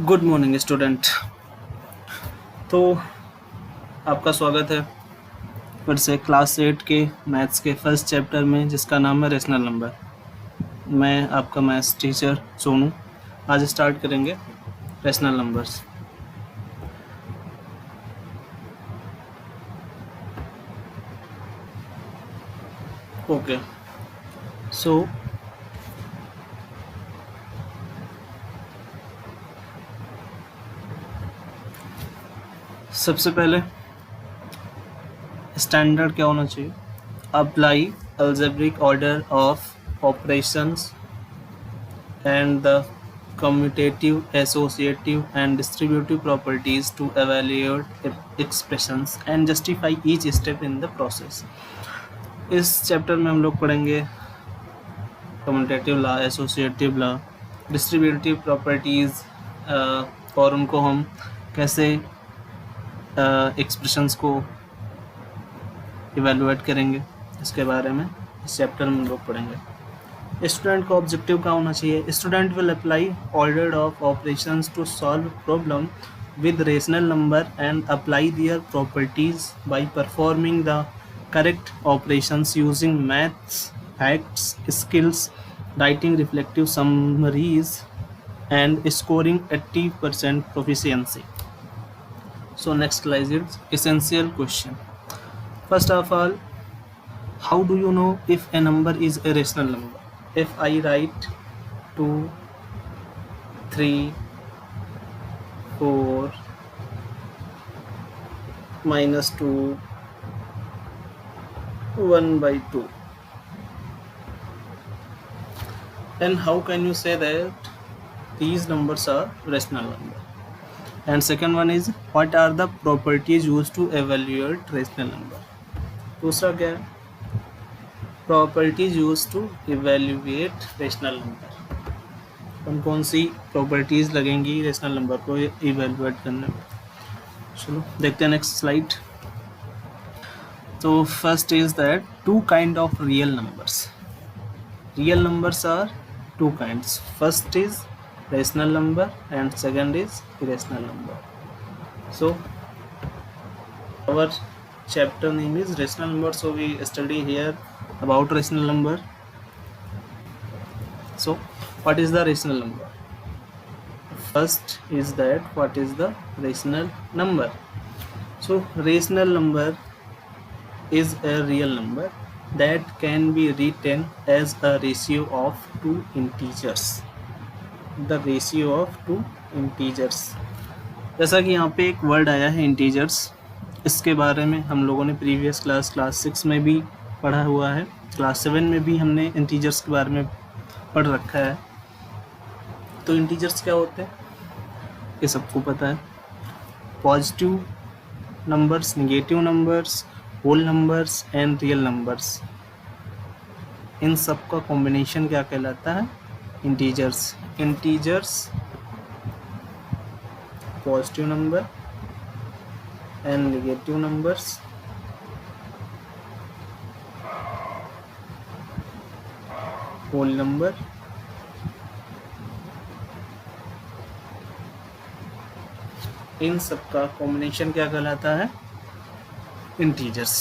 Good morning student. तो आपका स्वागत है फिर से क्लास 8 के मैथ्स के फर्स्ट चैप्टर में, जिसका नाम है रेशनल नंबर। मैं आपका मैथ्स टीचर सोनू। आज स्टार्ट करेंगे रेशनल नंबर्स। ओके, सो सबसे पहले स्टैंडर्ड क्या होना चाहिए? Apply algebraic order of operations and the commutative, associative and distributive properties to evaluate expressions and justify each step in the process। इस चैप्टर में हम लोग पढ़ेंगे commutative law, associative law, distributive properties और उनको हम कैसे एक्सप्रेशंस को इवेलुएट करेंगे, इसके बारे में इस चैप्टर में हम लोग पढ़ेंगे। स्टूडेंट का ऑब्जेक्टिव क्या होना चाहिए? Student will apply order of operations to solve problem with rational number and apply their properties by performing the correct operations using maths, facts, skills, writing reflective summaries and scoring 80% proficiency। So next slide is essential question. First of all, how do you know if a number is a rational number? If I write 2, 3, 4 minus 2 1/2, then how can you say that these numbers are rational number? And second one is, what are the properties used to evaluate rational number? दूसरा क्या है? Properties use to evaluate rational number. कौन कौन सी properties लगेंगी rational number को evaluate करने में? चलो देखते हैं नेक्स्ट स्लाइड। तो first is that two kind of real numbers. Real numbers are two kinds. First is rational number and second is irrational number. So our chapter name is rational number, so we study here about rational number. So what is the rational number? First is that what is the rational number? So rational number is a real number that can be written as a ratio of two integers, the ratio of two integers। जैसा कि यहाँ पे एक word आया है integers, इसके बारे में हम लोगों ने प्रीवियस क्लास 6 में भी पढ़ा हुआ है, क्लास 7 में भी हमने इंटीजर्स के बारे में पढ़ रखा है। तो इंटीजर्स क्या होते हैं ये सबको पता है। Positive numbers, negative numbers, whole numbers and real numbers, इन सब का कॉम्बिनेशन क्या कहलाता है? Integers. Integers, positive number and negative numbers, whole number, इन सब का कॉम्बिनेशन क्या कहलाता है? इंटीजर्स।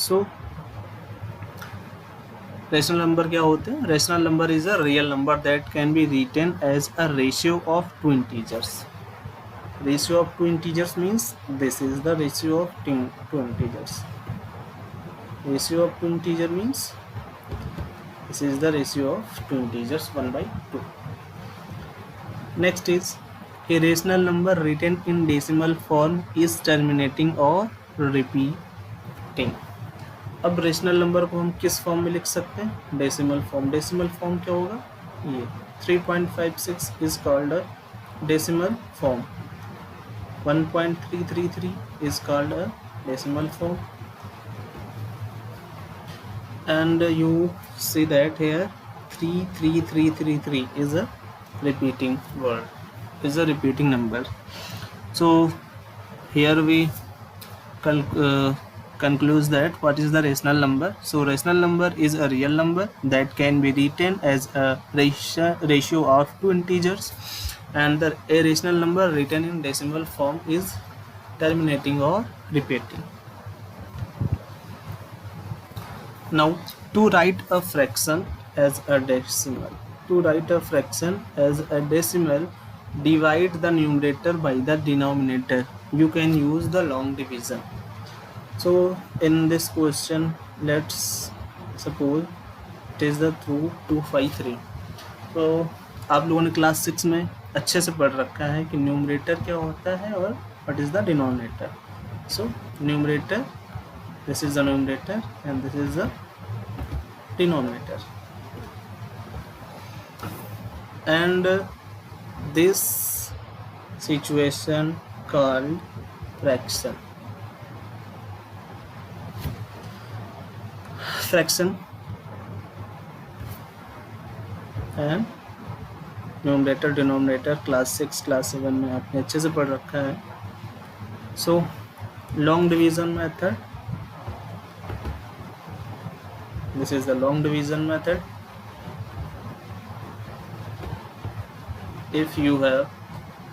सो रेशनल नंबर क्या होते हैं? Rational number is a real number that can be written as a ratio of two integers. Ratio of two integers means this is the ratio of two integers. Ratio of two integer means this is the ratio of two integers 1/2. Next is a rational number written in decimal form is terminating or repeating। अब rational number को हम किस form में लिख सकते हैं? Decimal form. Decimal form क्या होगा? ये 3.56 is called a decimal form। 1.333 is called a decimal form, and you see that here 33333 is a repeating word, is a repeating number। So here we concludes that what is the rational number? So rational number is a real number that can be written as a ratio of two integers and the a rational number written in decimal form is terminating or repeating. Now to write a fraction as a decimal, divide the numerator by the denominator. You can use the long division. So in this question, let's suppose it is the 253. तो आप लोगों ने class 6 में अच्छे से पढ़ रखा है कि न्यूमरेटर क्या होता है और what is the denominator. So numerator, this is the numerator and this is the denominator, and this situation called fraction. And numerator denominator class 6 class 7 में आपने अच्छे से पढ़ रखा है. So long division method, this is the long division method. If you have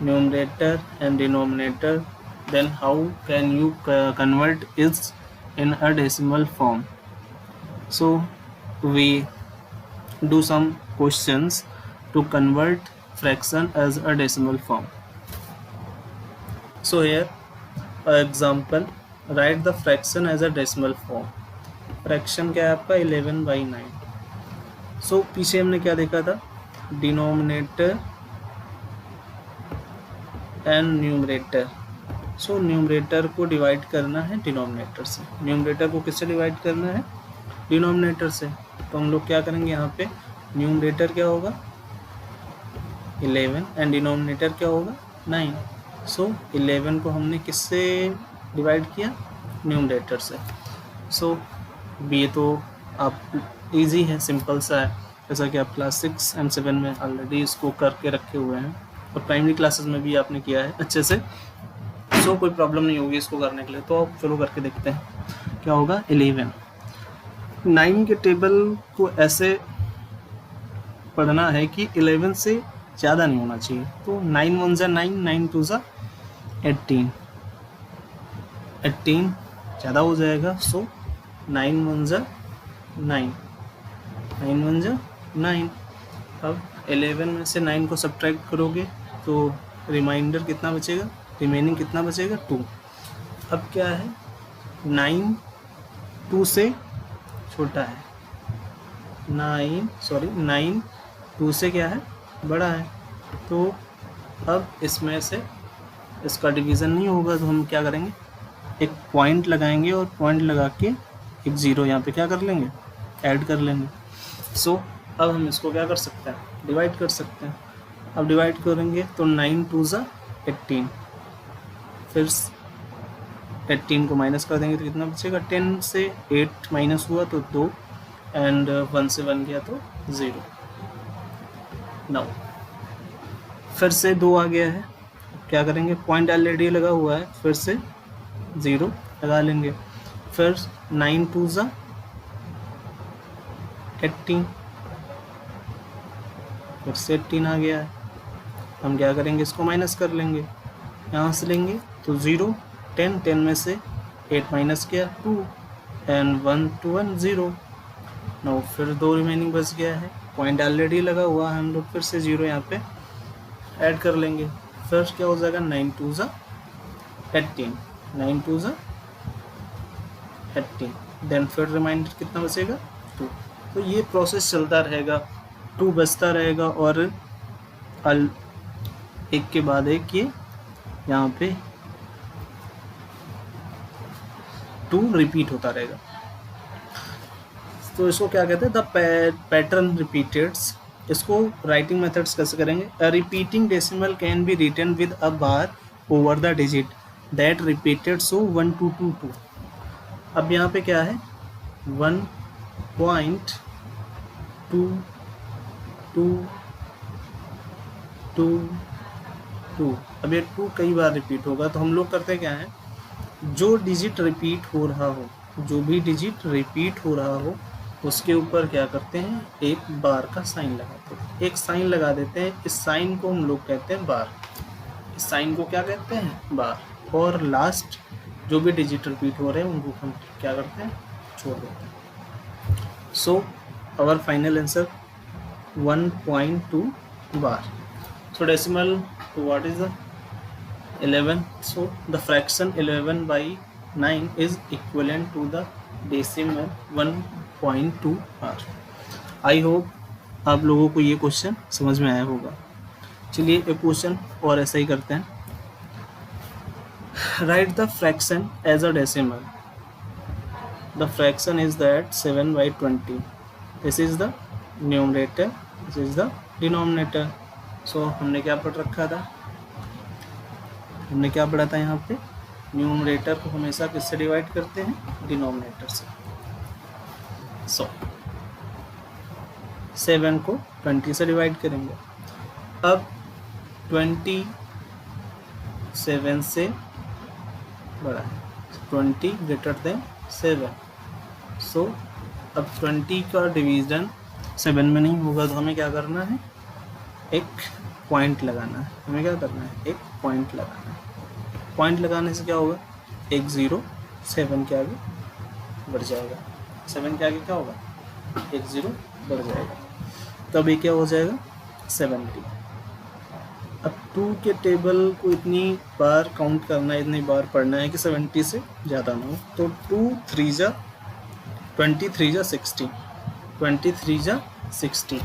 numerator and denominator, then how can you convert it in a decimal form? So we do some questions to convert fraction as a decimal form. So here example, write the fraction as a decimal form. Fraction क्या है आपका 11/9. सो पीछे हमने क्या देखा था, denominator and numerator. So numerator को divide करना है डिनोमिनेटर से. न्यूमरेटर को किससे डिवाइड करना है, डिनोमिनेटर से. तो हम लोग क्या करेंगे, यहाँ पे न्यूमरेटर क्या होगा 11 एंड डिनोमिनेटर क्या होगा 9. सो 11 को हमने किससे डिवाइड किया, न्यूमरेटर से. सो ये तो आप इजी है, सिंपल सा है, जैसा कि आप क्लास 6 एंड 7 में ऑलरेडी इसको करके रखे हुए हैं और प्राइमरी क्लासेस में भी आपने किया है अच्छे से. सो कोई प्रॉब्लम नहीं होगी इसको करने के लिए. तो आप चलो करके देखते हैं क्या होगा. 11 9 के टेबल को ऐसे पढ़ना है कि 11 से ज़्यादा नहीं होना चाहिए. तो 9 1 ज़ा 9, 9 2 ज़ा 18, 18 ज़्यादा हो जाएगा. सो 9 1 ज़ा 9, 9 1 ज़ा 9. अब 11 में से 9 को सब्ट्रैक्ट करोगे तो रिमाइंडर कितना बचेगा, रिमेनिंग कितना बचेगा 2. अब क्या है, 9 2 से छोटा है, 9 2 से क्या है, बड़ा है. तो अब इसमें से इसका डिवीज़न नहीं होगा. तो हम क्या करेंगे, एक पॉइंट लगाएंगे और पॉइंट लगा के एक ज़ीरो यहाँ पे क्या कर लेंगे, ऐड कर लेंगे. सो अब हम इसको क्या कर सकते हैं, डिवाइड कर सकते हैं. अब डिवाइड करेंगे तो 9 2 ज़ा 18, फिर 18 को माइनस कर देंगे तो कितना बचेगा, 10 से 8 माइनस हुआ तो 2 एंड 1 से 1 गया तो 0. नाउ फिर से 2 आ गया है, क्या करेंगे, पॉइंट ऑलरेडी लगा हुआ है, फिर से 0 लगा लेंगे. फिर 9 2 ज़ा 18, फिर से 18 आ गया है. हम क्या करेंगे, इसको माइनस कर लेंगे, यहाँ से लेंगे तो 0 10, 10 में से 8 माइनस किया 2 एंड 1 2 1 0. नो फिर 2 रिमेनिंग बच गया है, पॉइंट ऑलरेडी लगा हुआ है, हम लोग फिर से 0 यहाँ पे ऐड कर लेंगे. फिर क्या हो जाएगा, 9 2 ज़ा 18, 9 2 ज़ा 18. देन फिर रिमाइंडर कितना बचेगा 2. तो ये प्रोसेस चलता रहेगा, 2 बचता रहेगा और एक के बाद एक ये यहाँ पे 2 रिपीट होता रहेगा. तो इसको क्या कहते हैं, द पैटर्न रिपीटेड्स. इसको राइटिंग मेथड्स कैसे करेंगे, a repeating decimal can be written with a bar over the digit that repeated, so 1 2 2 2. अब यहाँ पे क्या है, 1.22222. अब ये 2 कई बार रिपीट होगा. तो हम लोग करते क्या है, जो डिजिट रिपीट हो रहा हो, जो भी डिजिट रिपीट हो रहा हो उसके ऊपर क्या करते हैं, एक बार का साइन लगाते हैं, एक साइन लगा देते हैं। इस साइन को हम लोग कहते हैं बार, इस साइन को क्या कहते हैं, बार। और लास्ट जो भी डिजिट रिपीट हो रहे हैं उनको हम क्या करते हैं, छोड़ देते हैं। So our final answer 1.2 bar. So decimal to what is the 11? So the fraction 11/9 is equivalent to the decimal 1.2 bar. I hope आप लोगों को ये क्वेश्चन समझ में आया होगा। चलिए एक क्वेश्चन और ऐसा ही करते हैं। Write the fraction as a decimal. The fraction is that 7/20। This is the numerator, this is the denominator. So हमने क्या पढ़ रखा था, हमने क्या पढ़ा था यहाँ पे, न्यूमरेटर को हमेशा किससे डिवाइड करते हैं, डिनोमिनेटर से। सो 7 को 20 से डिवाइड करेंगे। अब 20 7 से बड़ा है, 20 ग्रेटर देन 7। सो अब 20 का डिवीजन 7 में नहीं होगा, तो हमें क्या करना है, एक पॉइंट लगाना है। हमें क्या करना है, एक पॉइंट लगाना है। पॉइंट लगाने से क्या होगा, एक 0 7 के आगे बढ़ जाएगा, 7 के आगे क्या होगा, एक 0 बढ़ जाएगा। तब ये क्या हो जाएगा, 70। अब 2 के टेबल को इतनी बार काउंट करना है, इतनी बार पढ़ना है कि 70 से ज़्यादा ना हो। तो 2 3 जा 23 जा 60, 23 जा 60।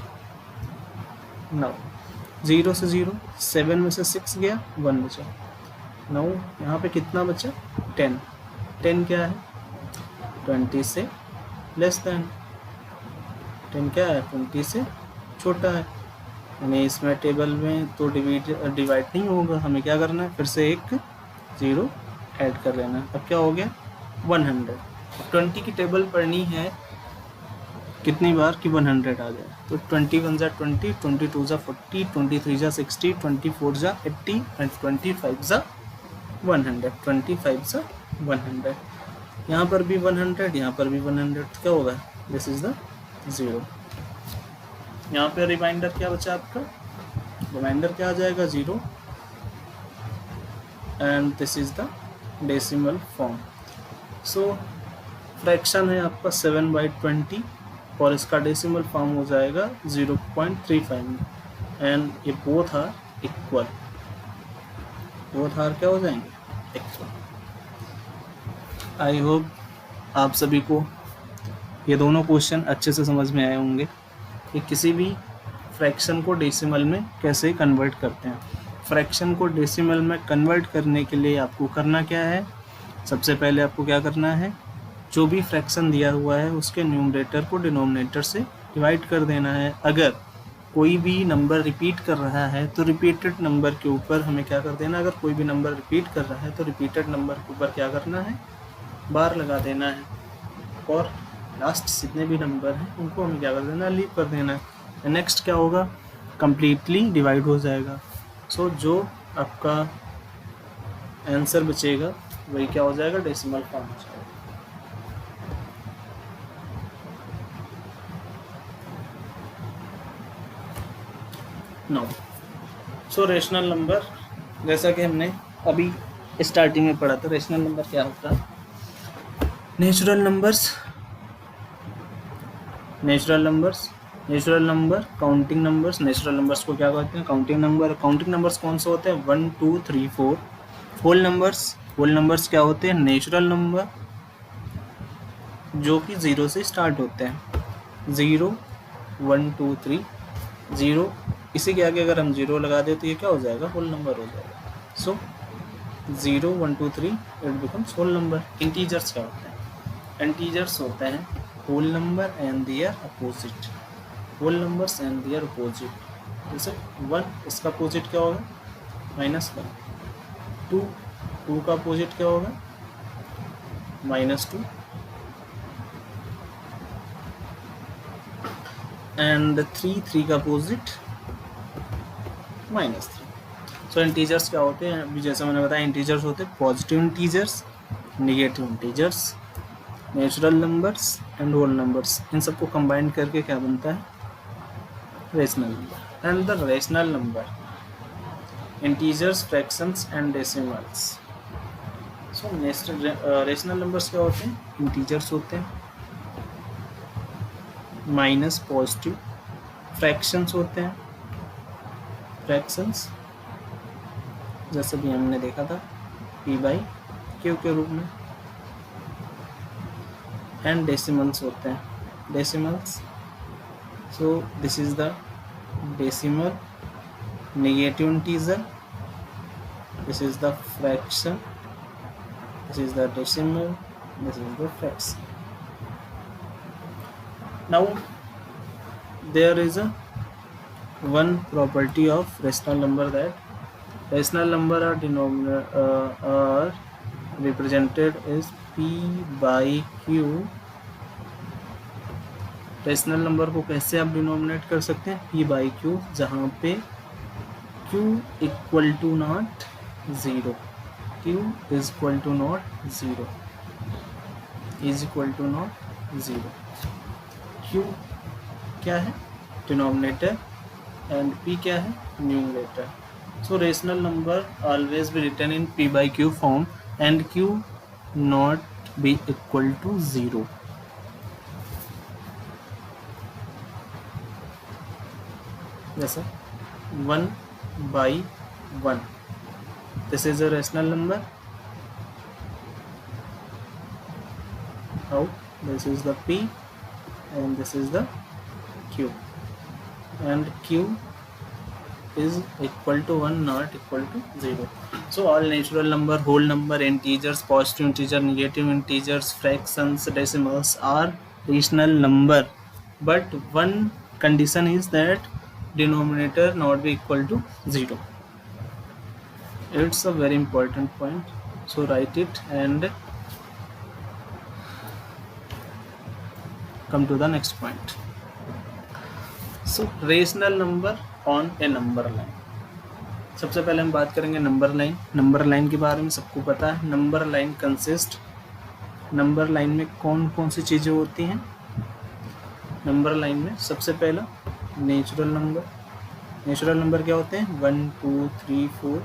नाउ 0 से 0, 7 में से 6 गया, 1 बचा। नाउ यहाँ पे कितना बचा, 10। 10 क्या है, 20 से लेस देन। 10 क्या है, 20 से छोटा है, यानी इसमें टेबल में तो डिवाइड नहीं होगा। हमें क्या करना है, फिर से एक 0 ऐड कर लेना है। अब क्या हो गया, 100। 20 की टेबल पढ़नी है कितनी बार कि 100 आ जाए। तो 21 जा 20, 22 जा 40, 23 जा 60, 24 जा 80 एंड 25 जा 100, 25 जा 100। यहाँ पर भी 100, यहाँ पर भी 100, तो क्या होगा, दिस इज द 0। यहाँ पे रिमाइंडर क्या बचा आपका, रिमाइंडर क्या आ जाएगा, 0। And this is the decimal form. So fraction है आपका 7/20 और इसका डेसिमल फॉर्म हो जाएगा 0.35 एंड ये both are equal, both are क्या हो जाएंगे, इक्वल। आई होप आप सभी को ये दोनों क्वेश्चन अच्छे से समझ में आए होंगे कि किसी भी फ्रैक्शन को डेसिमल में कैसे कन्वर्ट करते हैं। फ्रैक्शन को डेसिमल में कन्वर्ट करने के लिए आपको करना क्या है, सबसे पहले आपको क्या करना है, जो भी फ्रैक्शन दिया हुआ है उसके न्यूमरेटर को डिनोमिनेटर से डिवाइड कर देना है। अगर कोई भी नंबर रिपीट कर रहा है तो रिपीटेड नंबर के ऊपर हमें क्या कर देना, अगर कोई भी नंबर रिपीट कर रहा है तो रिपीटेड नंबर के ऊपर क्या करना है, बार लगा देना है। और लास्ट जितने भी नंबर हैं उनको हमें क्या कर देना, लीव कर देना है। नेक्स्ट क्या होगा, कम्प्लीटली डिवाइड हो जाएगा। सो जो आपका आंसर बचेगा वही क्या हो जाएगा, डेसिमल फॉर्म हो जाएगा। नो सो रेशनल नंबर, जैसा कि हमने अभी स्टार्टिंग में पढ़ा था, रेशनल नंबर क्या होता है, natural numbers, natural numbers, natural number, counting numbers. Natural numbers को क्या कहते हैं, काउंटिंग नंबर। काउंटिंग नंबर्स कौन से होते हैं, 1 2 3 4। होल नंबर्स, होल नंबर्स क्या होते हैं, नेचुरल नंबर जो कि 0 से स्टार्ट होते हैं, 0 1 2 3 0। इसी के आगे अगर हम 0 लगा दें तो ये क्या हो जाएगा, होल नंबर हो जाएगा। So 0 1 2 3 it becomes whole number. Integers क्या होते हैं, इंटीजर्स होते हैं whole number and their opposite, whole numbers and their opposite. जैसे 1 इसका अपोजिट क्या होगा, -1। 2 2 का अपोजिट क्या होगा, -2। एंड 3 का अपोजिट -3। सो इंटीजर्स क्या होते हैं, अभी जैसे मैंने बताया, इंटीजर्स होते हैं positive integers, negative integers natural numbers and whole numbers, इन सबको कंबाइन करके क्या बनता है, rational number. And the rational number, integers, fractions and decimals. So rational numbers क्या होते हैं, इंटीजर्स होते हैं, माइनस पॉजिटिव, फ्रैक्शंस होते हैं, फ्रैक्शंस जैसे भी हमने देखा था p/q के रूप में, एंड डेसिमल्स होते हैं, decimals. So this is the decimal, negative integer, this is the fraction, this is the decimal, this is the fraction. Now there is a one property of rational number, that rational number are represented as p/q. Rational number को कैसे आप denominate कर सकते हैं, p/q, जहाँ पे q equal to not zero, q is equal to not zero, is equal to not zero. q क्या है, डिनोमिनेटर, एंड p क्या है, numerator. So rational number always be written in p/q form and q not be equal to zero. जैसे 1/1, this is a rational number. How? This is the p and this is the q, and q is equal to 1, not equal to 0. So all natural number, whole number, integers, positive integer, negative integers, fractions, decimals are rational number, but one condition is that denominator not be equal to 0. It's a very important point, so write it and come to the next point. So rational number on a number line. सबसे पहले हम बात करेंगे number line. Number line के बारे में सबको पता है. Number line consist, number line में कौन कौन सी चीज़ें होती हैं. नंबर लाइन में सबसे पहला नेचुरल नंबर. नेचुरल नंबर क्या होते हैं, 1 2 3 4.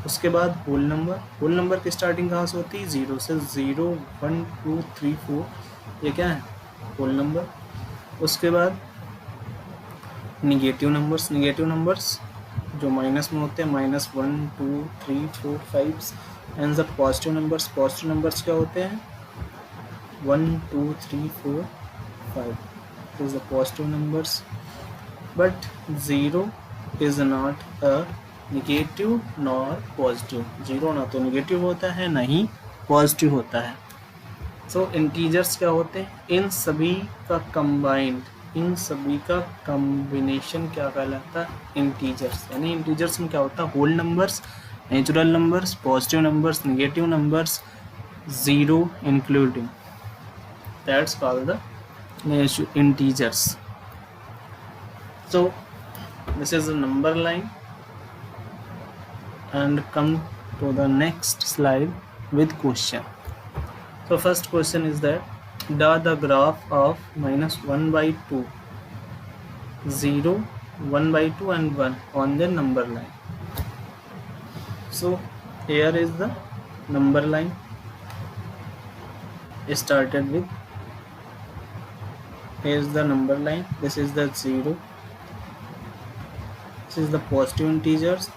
उसके बाद होल नंबर. होल नंबर की स्टार्टिंग कहाँ से होती है, 0 से. 0 1 2 3 4, ये क्या है, होल नंबर. उसके बाद निगेटिव नंबर्स. निगेटिव नंबर्स जो माइनस में होते हैं, -1 2 3 4 5. And the positive numbers. Positive numbers क्या होते हैं, 1 2 3 4 5. This the positive numbers. But 0 is not a negative nor positive. 0 ना तो नेगेटिव होता है, ना ही पॉजिटिव होता है. सो इंटीजर्स क्या होते हैं, इन सभी का कंबाइंड, इन सभी का कॉम्बिनेशन क्या कहलाता है, इंटीजर्स. यानी इंटीजर्स में क्या होता है, whole numbers, natural numbers, positive numbers, negative numbers, 0 including. That's called the integers. So this is a number line, and come to the next slide with question. So first question is that draw the graph of -1/2, 0, 1/2 and 1 on the number line. So here is the number line started with, here is the number line, this is the 0, this is the positive integers,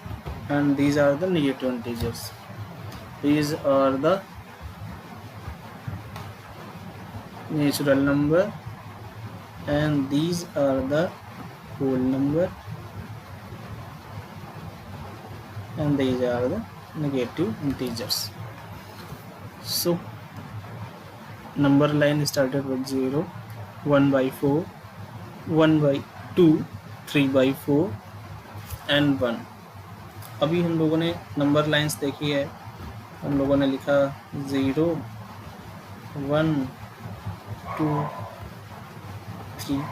and these are the negative integers. These are the natural number, and these are the whole number, and these are the negative integers. So number line started with 0, 1/4, 1/2, 3/4 and 1. अभी हम लोगों ने number lines देखी है. हम लोगों ने लिखा 0 1 2 3,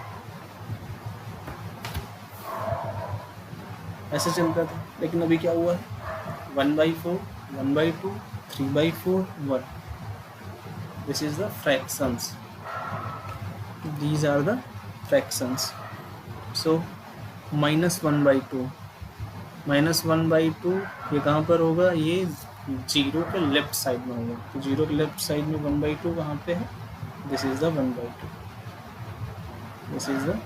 ऐसे चलता था. लेकिन अभी क्या हुआ है, 1/4, 1/2, 3/4, 1. This is the fractions. These are the fractions. So -1/2, -1/2 ये कहाँ पर होगा? ये जीरो के लेफ्ट साइड में होगा। तो जीरो के लेफ्ट साइड में 1/2 कहाँ पे है? This is the 1/2, this is the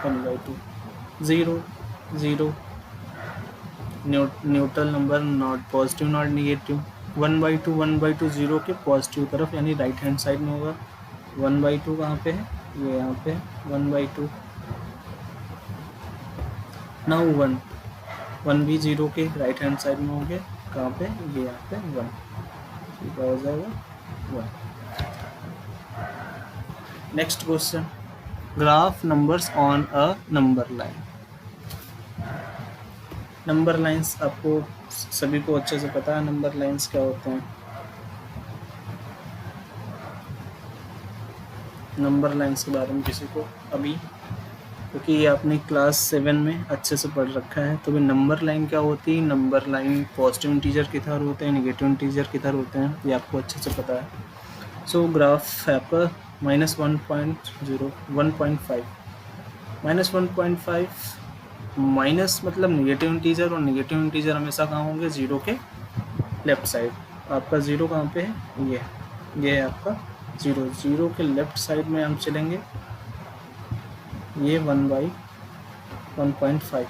1/2। 0 0 neutral number, not positive not negative. 1/2 1/2 zero के पॉजिटिव तरफ यानी राइट हैंड साइड में होगा। 1/2 कहाँ पे है? ये यहाँ पे है 1/2। नाउ 1 भी जीरो के राइट हैंड साइड में होंगे। कहाँ पे? ये यहाँ पे 1, ठीक हो जाएगा 1। Next question, graph numbers on a number line. Number lines आपको सभी को अच्छे से पता है नंबर लाइंस क्या होते हैं। नंबर लाइंस के बारे में किसी को अभी, क्योंकि ये आपने क्लास 7 में अच्छे से पढ़ रखा है, तो भी नंबर लाइन क्या होती है, नंबर लाइन पॉजिटिव इंटीजर की तरह होते हैं, नेगेटिव इंटीजर की तरह होते हैं, ये आपको अच्छे से पता है। सो ग्राफ है आपका -1.0 1.5 -1.5 माइनस मतलब नेगेटिव इंटीजर, और नेगेटिव इंटीजर हमेशा कहाँ होंगे? जीरो के लेफ्ट साइड। आपका जीरो कहाँ पे है? ये है आपका जीरो। जीरो के लेफ्ट साइड में हम चलेंगे, ये 1/1.5,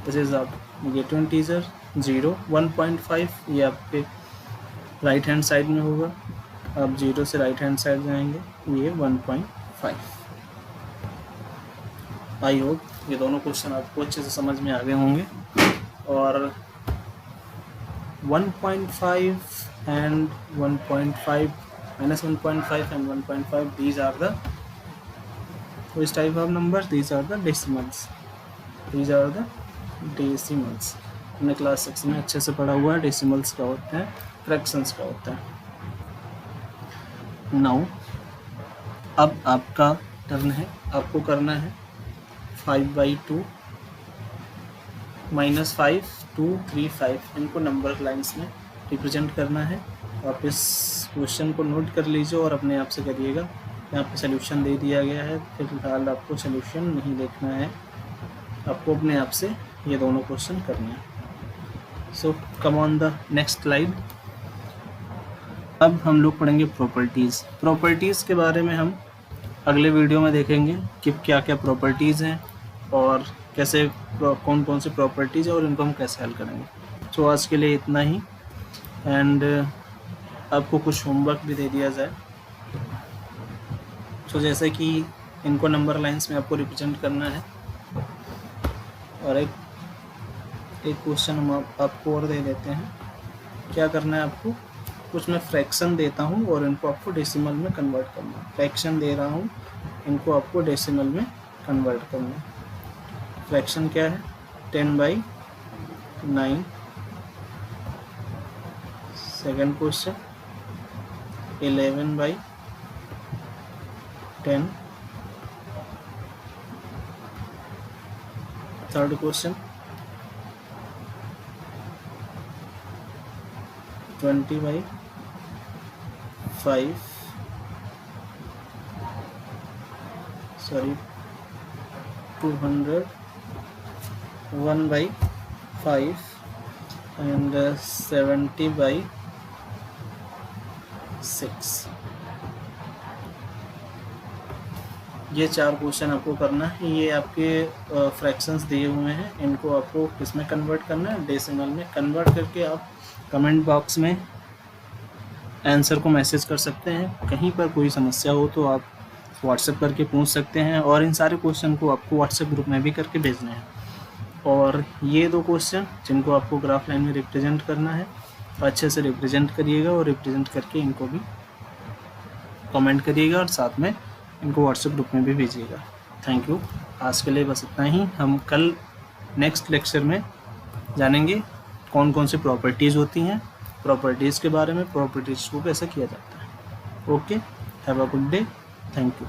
दिस इज आप नेगेटिव इंटीजर 0। 1.5 ये आपके राइट हैंड साइड में होगा। आप जीरो से राइट हैंड साइड जाएंगे, ये 1.5। आई होप ये दोनों क्वेश्चन आपको अच्छे से समझ में आ गए होंगे। और 1.5 and 1.5 -1.5 and 1.5, these are the which type of numbers? These are the decimals. These are the decimals. हमने क्लास 6 में अच्छे से पढ़ा हुआ है डेसिमल्स क्या होते हैं, फ्रैक्शंस क्या होता है। नाउ अब आपका टर्न है, आपको करना है 5/2 -5 2 3 5, इनको नंबर लाइंस में रिप्रेजेंट करना है। आप इस क्वेश्चन को नोट कर लीजिए और अपने आप से करिएगा। यहाँ पे सोल्यूशन दे दिया गया है, फिलहाल आपको सोल्यूशन नहीं देखना है, आपको अपने आप से ये दोनों क्वेश्चन करने हैं। So come on the next slide. अब हम लोग पढ़ेंगे प्रॉपर्टीज़। प्रॉपर्टीज़ के बारे में हम अगले वीडियो में देखेंगे कि क्या क्या प्रॉपर्टीज़ हैं और कैसे कौन कौन सी प्रॉपर्टीज़ है और इनको हम कैसे हल करेंगे। तो आज के लिए इतना ही, एंड आपको कुछ होमवर्क भी दे दिया जाए। तो जैसे कि इनको नंबर लाइंस में आपको रिप्रेजेंट करना है, और एक क्वेश्चन हम आपको और दे देते हैं। क्या करना है आपको, कुछ मैं फ्रैक्शन देता हूँ और इनको आपको डेसिमल में कन्वर्ट करना है। फ्रैक्शन दे रहा हूँ, इनको आपको डेसिमल में कन्वर्ट करना है। फ्रैक्शन क्या है? 10/9। Second question 11/10। Third question 20/5, sorry 200, 1/5 and 70/6। ये 4 क्वेश्चन आपको करना है। ये आपके फ्रैक्शंस दिए हुए हैं, इनको आपको किसमें कन्वर्ट करना है? डेसिमल में कन्वर्ट करके आप कमेंट बॉक्स में आंसर को मैसेज कर सकते हैं। कहीं पर कोई समस्या हो तो आप व्हाट्सएप करके पूछ सकते हैं, और इन सारे क्वेश्चन को आपको व्हाट्सएप ग्रुप में भी करके भेजने हैं। और ये 2 क्वेश्चन जिनको आपको ग्राफ लाइन में रिप्रेजेंट करना है, अच्छे से रिप्रेजेंट करिएगा और रिप्रेजेंट करके इनको भी कमेंट करिएगा और साथ में इनको व्हाट्सएप ग्रुप में भी भेजिएगा। Thank you. आज के लिए बस इतना ही। हम कल नेक्स्ट लेक्चर में जानेंगे कौन कौन सी प्रॉपर्टीज़ होती हैं, प्रॉपर्टीज़ के बारे में, प्रॉपर्टीज़ को कैसे किया जाता है। Okay, have a good day, thank you.